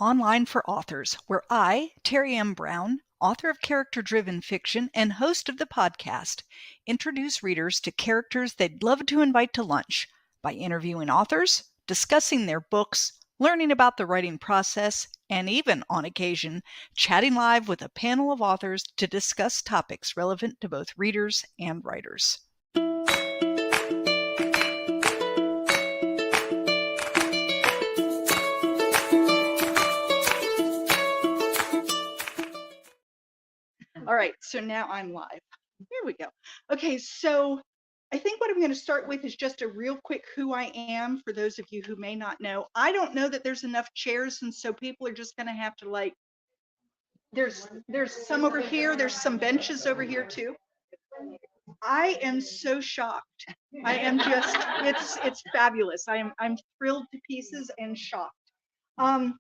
Online for Authors, where I, Teri M Brown, author of character-driven fiction and host of the podcast, introduce readers to characters they'd love to invite to lunch by interviewing authors, discussing their books, learning about the writing process, and even, on occasion, chatting live with a panel of authors to discuss topics relevant to both readers and writers. All right, so now I'm live. There we go. Okay, so I think what I'm going to start with is just a real quick who I am for those of you who may not know. I don't know that there's enough chairs, and so people are just going to have to there's some over here, there's some benches over here too. I am so shocked. I am just it's fabulous. I'm thrilled to pieces and shocked. All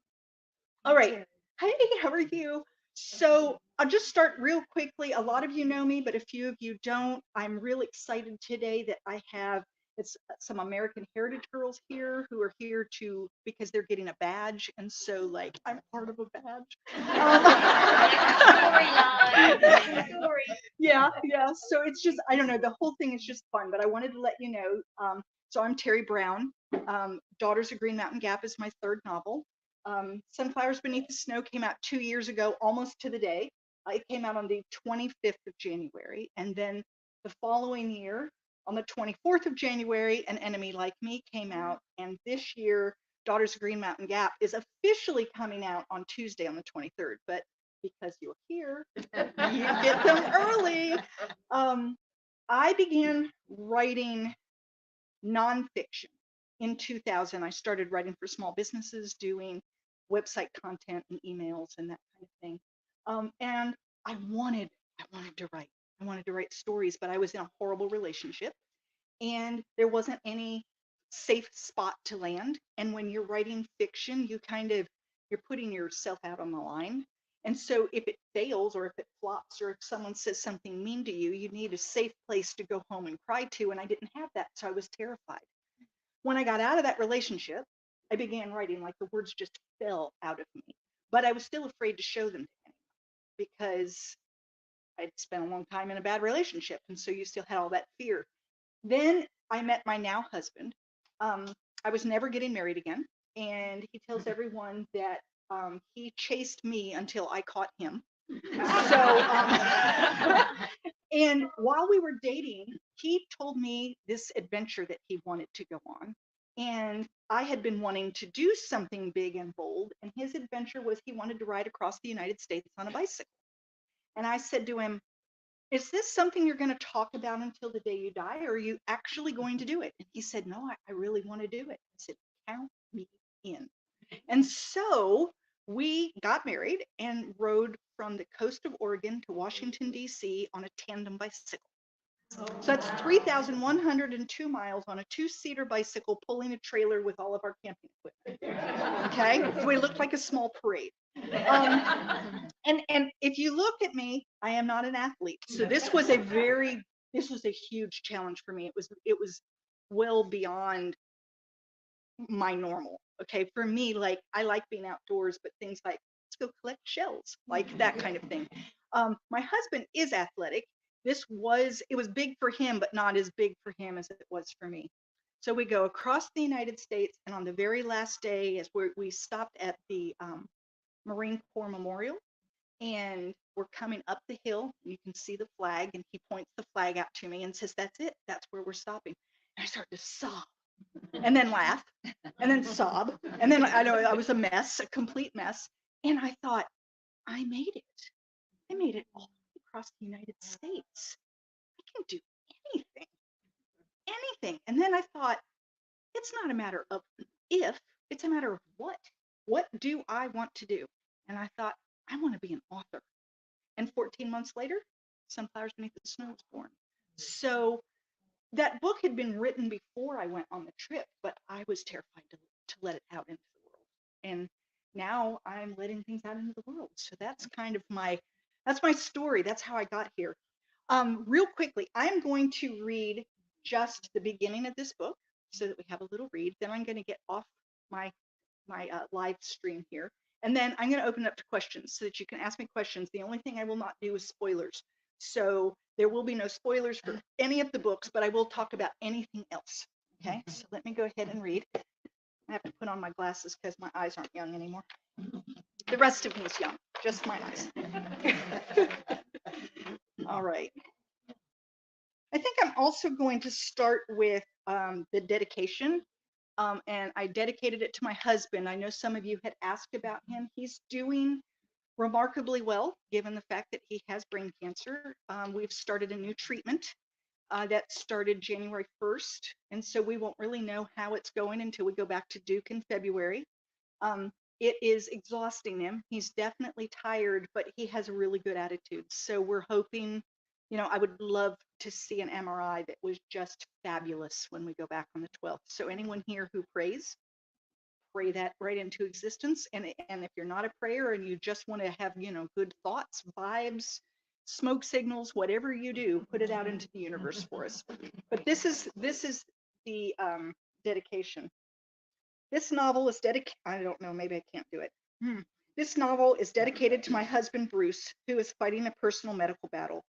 right. Hey, how are you? So I'll just start real quickly. A lot of you know me, but a few of you don't. I'm really excited today that I have some American Heritage girls here who are here because they're getting a badge. And so I'm part of a badge. Yeah. So it's just, I don't know, the whole thing is just fun, but I wanted to let you know. So I'm Teri Brown. Daughters of Green Mountain Gap is my third novel. Sunflowers Beneath the Snow came out 2 years ago, almost to the day. It came out on the 25th of January. And then the following year, on the 24th of January, An Enemy Like Me came out. And this year, Daughters of Green Mountain Gap is officially coming out on Tuesday on the 23rd. But because you're here, you get them early. I began writing nonfiction in 2000. I started writing for small businesses, doing website content and emails and that kind of thing. And I wanted to write. I wanted to write stories, but I was in a horrible relationship and there wasn't any safe spot to land. And when you're writing fiction, you're putting yourself out on the line. And so if it fails or if it flops or if someone says something mean to you, you need a safe place to go home and cry to. And I didn't have that, so I was terrified. When I got out of that relationship, I began writing, like the words just fell out of me. But I was still afraid to show them to anyone because I'd spent a long time in a bad relationship. And so you still had all that fear. Then I met my now husband. I was never getting married again. And he tells everyone that he chased me until I caught him. So, and while we were dating, he told me this adventure that he wanted to go on. And I had been wanting to do something big and bold. And his adventure was he wanted to ride across the United States on a bicycle. And I said to him, is this something you're going to talk about until the day you die? Or are you actually going to do it? And he said, no, I really want to do it. I said, count me in. And so we got married and rode from the coast of Oregon to Washington, D.C. on a tandem bicycle. So that's 3,102 miles on a two-seater bicycle pulling a trailer with all of our camping equipment. Okay, so we looked like a small parade. And if you look at me, I am not an athlete. So this was a huge challenge for me. It was well beyond my normal. Okay, for me, I like being outdoors, but things like let's go collect shells, like that kind of thing. My husband is athletic. It was big for him, but not as big for him as it was for me. So we go across the United States, and on the very last day, is where we stopped at the Marine Corps Memorial, and we're coming up the hill. You can see the flag, and he points the flag out to me and says, "That's it. That's where we're stopping." And I start to sob, and then laugh, and then sob, and then I know I was a mess, a complete mess, and I thought, I made it. I made it all across the United States. I can do anything. And then I thought, it's not a matter of if, it's a matter of what. What do I want to do? And I thought, I want to be an author. And 14 months later, Sunflowers Beneath the Snow was born. So that book had been written before I went on the trip, but I was terrified to let it out into the world. And now I'm letting things out into the world. So that's kind of my story. That's how I got here. Real quickly, I'm going to read just the beginning of this book so that we have a little read. Then I'm going to get off my live stream here, And then I'm going to open up to questions so that you can ask me questions. The only thing I will not do is spoilers. So there will be no spoilers for any of the books, but I will talk about anything else. Okay, so let me go ahead and read. I have to put on my glasses because my eyes aren't young anymore. The rest of me is young, just my eyes. All right. I think I'm also going to start with the dedication. And I dedicated it to my husband. I know some of you had asked about him. He's doing remarkably well, given the fact that he has brain cancer. We've started a new treatment that started January 1st. And so we won't really know how it's going until we go back to Duke in February. It is exhausting him. He's definitely tired, but he has a really good attitude. So we're hoping, I would love to see an MRI that was just fabulous when we go back on the 12th. So anyone here who prays, pray that right into existence. And if you're not a prayer and you just want to have, good thoughts, vibes, smoke signals, whatever you do, put it out into the universe for us. But this is the dedication. This novel is dedicated, I don't know, maybe I can't do it. This novel is dedicated to my husband, Bruce, who is fighting a personal medical battle.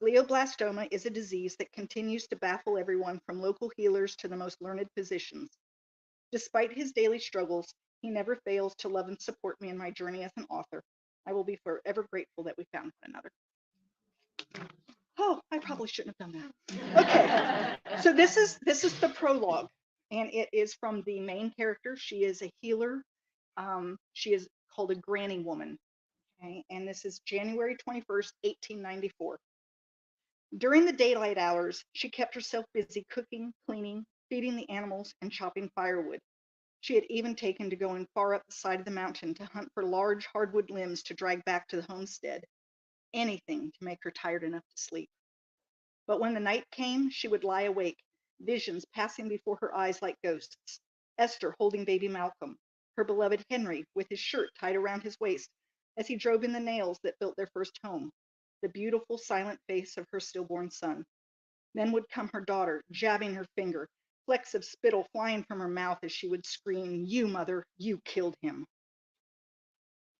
Glioblastoma is a disease that continues to baffle everyone from local healers to the most learned physicians. Despite his daily struggles, he never fails to love and support me in my journey as an author. I will be forever grateful that we found one another. Oh, I probably shouldn't have done that. Okay, so this is the prologue, and it is from the main character. She is a healer. She is called a granny woman. Okay, and this is January 21st, 1894. During the daylight hours, she kept herself busy cooking, cleaning, feeding the animals, and chopping firewood. She had even taken to going far up the side of the mountain to hunt for large hardwood limbs to drag back to the homestead. Anything to make her tired enough to sleep. But when the night came, she would lie awake, visions passing before her eyes like ghosts. Esther holding baby Malcolm, her beloved Henry with his shirt tied around his waist as he drove in the nails that built their first home, the beautiful silent face of her stillborn son. Then would come her daughter, jabbing her finger, flecks of spittle flying from her mouth as she would scream, "You, mother, you killed him."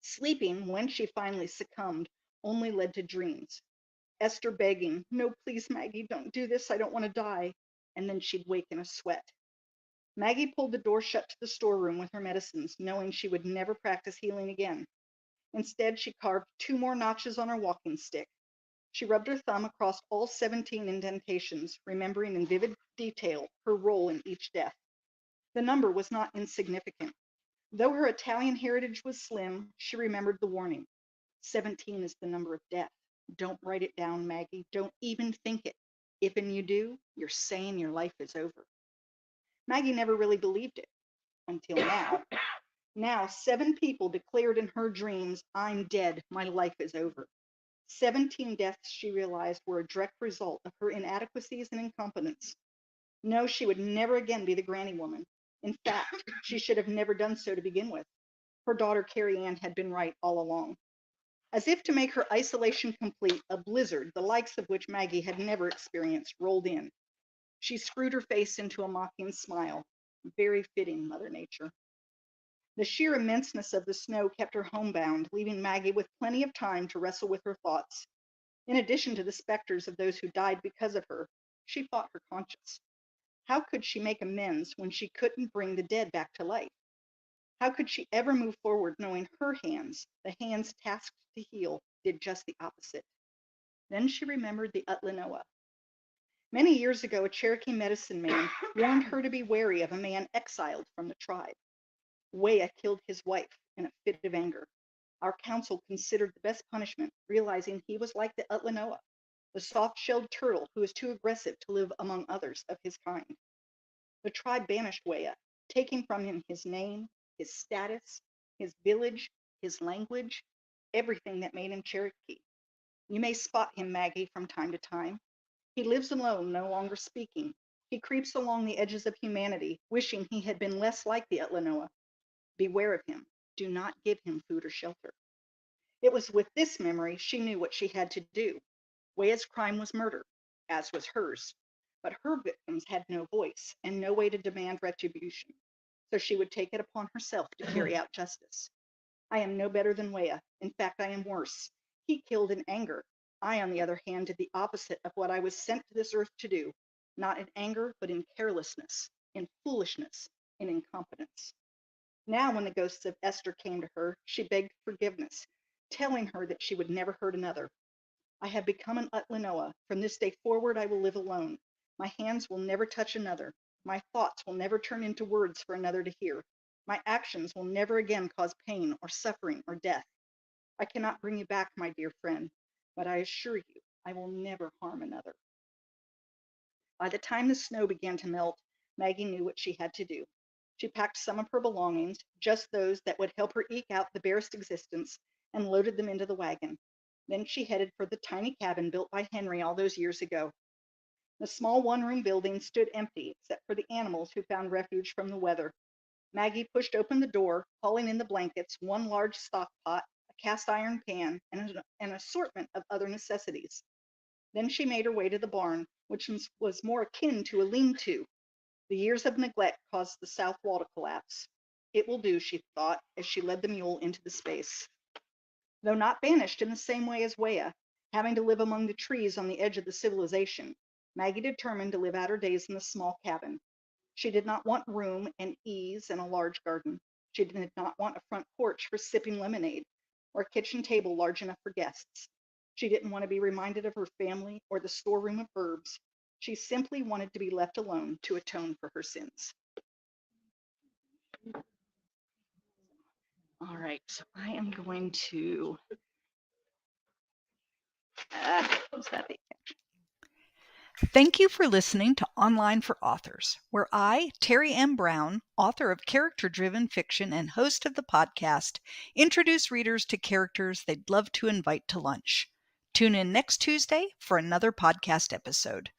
Sleeping, when she finally succumbed, only led to dreams. Esther begging, "No, please, Maggie, don't do this. I don't want to die." And then she'd wake in a sweat. Maggie pulled the door shut to the storeroom with her medicines, knowing she would never practice healing again. Instead, she carved 2 more notches on her walking stick. She rubbed her thumb across all 17 indentations, remembering in vivid detail her role in each death. The number was not insignificant. Though her Italian heritage was slim, she remembered the warning. 17 is the number of death. Don't write it down, Maggie. Don't even think it. If and you do, you're saying your life is over. Maggie never really believed it until now. Now, 7 people declared in her dreams, "I'm dead. My life is over." 17 deaths, she realized, were a direct result of her inadequacies and incompetence. No, she would never again be the granny woman. In fact, she should have never done so to begin with. Her daughter, Carrie Ann, had been right all along. As if to make her isolation complete, a blizzard, the likes of which Maggie had never experienced, rolled in. She screwed her face into a mocking smile. Very fitting, Mother Nature. The sheer immenseness of the snow kept her homebound, leaving Maggie with plenty of time to wrestle with her thoughts. In addition to the specters of those who died because of her, she fought her conscience. How could she make amends when she couldn't bring the dead back to life? How could she ever move forward knowing her hands, the hands tasked to heal, did just the opposite? Then she remembered the Utlanoa. Many years ago, a Cherokee medicine man warned her to be wary of a man exiled from the tribe. Wea killed his wife in a fit of anger. Our council considered the best punishment, realizing he was like the Utlanoa, the soft-shelled turtle who is too aggressive to live among others of his kind. The tribe banished Wea, taking from him his name, his status, his village, his language, everything that made him Cherokee. You may spot him, Maggie, from time to time. He lives alone, no longer speaking. He creeps along the edges of humanity, wishing he had been less like the Utlanoa. Beware of him. Do not give him food or shelter. It was with this memory she knew what she had to do. Wea's crime was murder, as was hers. But her victims had no voice and no way to demand retribution. So she would take it upon herself to carry out justice. I am no better than Wea. In fact, I am worse. He killed in anger. I, on the other hand, did the opposite of what I was sent to this earth to do, not in anger, but in carelessness, in foolishness, in incompetence. Now, when the ghosts of Esther came to her, she begged forgiveness, telling her that she would never hurt another. I have become an Utlanoa. From this day forward, I will live alone. My hands will never touch another. My thoughts will never turn into words for another to hear. My actions will never again cause pain or suffering or death. I cannot bring you back, my dear friend, but I assure you, I will never harm another. By the time the snow began to melt, Maggie knew what she had to do. She packed some of her belongings, just those that would help her eke out the barest existence, and loaded them into the wagon. Then she headed for the tiny cabin built by Henry all those years ago. The small one-room building stood empty except for the animals who found refuge from the weather. Maggie pushed open the door, hauling in the blankets, one large stock pot, a cast iron pan, and an assortment of other necessities. Then she made her way to the barn, which was more akin to a lean-to. The years of neglect caused the south wall to collapse. It will do, she thought, as she led the mule into the space. Though not banished in the same way as Wea, having to live among the trees on the edge of the civilization, Maggie determined to live out her days in the small cabin. She did not want room and ease and a large garden. She did not want a front porch for sipping lemonade or a kitchen table large enough for guests. She didn't want to be reminded of her family or the storeroom of herbs. She simply wanted to be left alone to atone for her sins. All right, so I am going to close that page. Thank you for listening to Online for Authors, where I, Teri M Brown, author of character-driven fiction and host of the podcast, introduce readers to characters they'd love to invite to lunch. Tune in next Tuesday for another podcast episode.